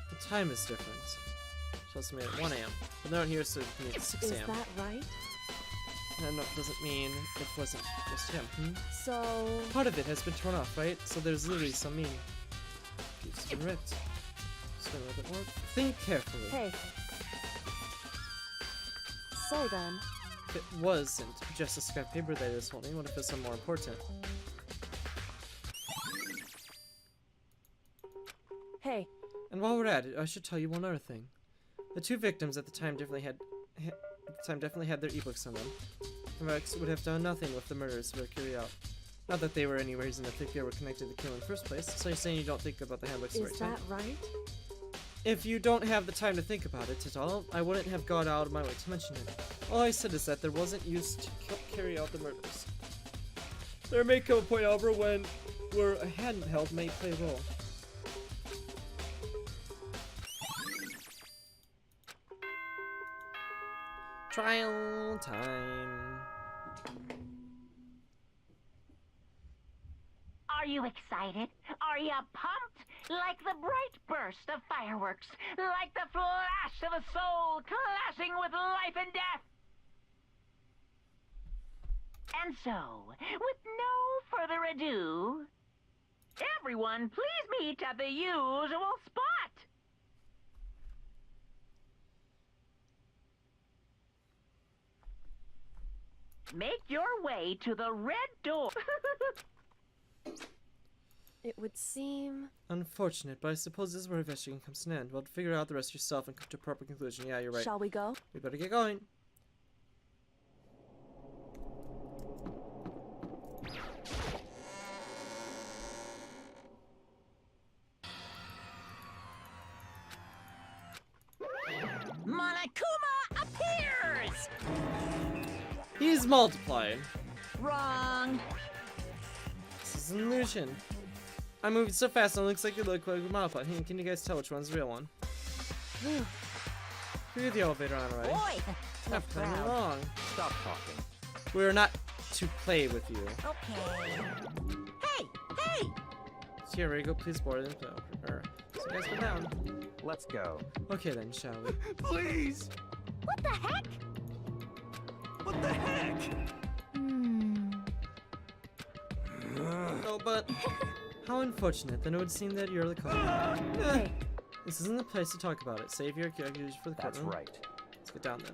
The time is different. Supposed to be at 1 a.m. But they're not here, so it's 6 is a.m. that right? No, it doesn't mean it wasn't just him. So, Part of it has been torn off, right? So there's literally some meaning. It's been ripped. Just a little bit more. Think carefully. hey. So then, If it wasn't just a scrap paper that he was holding, what if it's something more important? hey, And while we're at it, I should tell you one other thing. The two victims at the time definitely had their ebooks on them. Rex would have done nothing if the murders were carried out. Not that they were any reason to think they were connected to the killing in the first place. So you're saying you don't think about the handbooks is right? that right? If you don't have the time to think about it at all, I wouldn't have gone out of my way to mention it. All I said is that there wasn't used to carry out the murders. There may come a point, however, where a handheld may play a role. Trial time. Are you excited? Are you pumped? Like the bright burst of fireworks, like the flash of a soul clashing with life and death. And so, with no further ado, everyone please meet at the usual spot. Make your way to the red door. It would seem... Unfortunate, but I suppose this is where investigation comes to an end. Well, figure out the rest yourself and come to a proper conclusion. Yeah, you're right. Shall we go? We better get going. Monokuma appears! He's multiplying. Wrong. This is an illusion. I'm moving so fast and it looks like it looks like a multiply. Hey, can you guys tell which one's the real one? Figure the elevator on, right? Boy, Not playing me wrong. Stop talking. We're not to play with you. okay. Hey, hey! So here we go. Please board and play. So you guys go down. Let's go. Okay then, shall we? Please! What the heck? What the heck? Oh, but how unfortunate. Then it would seem that you're the culprit. Hey, This isn't the place to talk about it. Save your accusation for the That's courtroom. right. Let's get down then.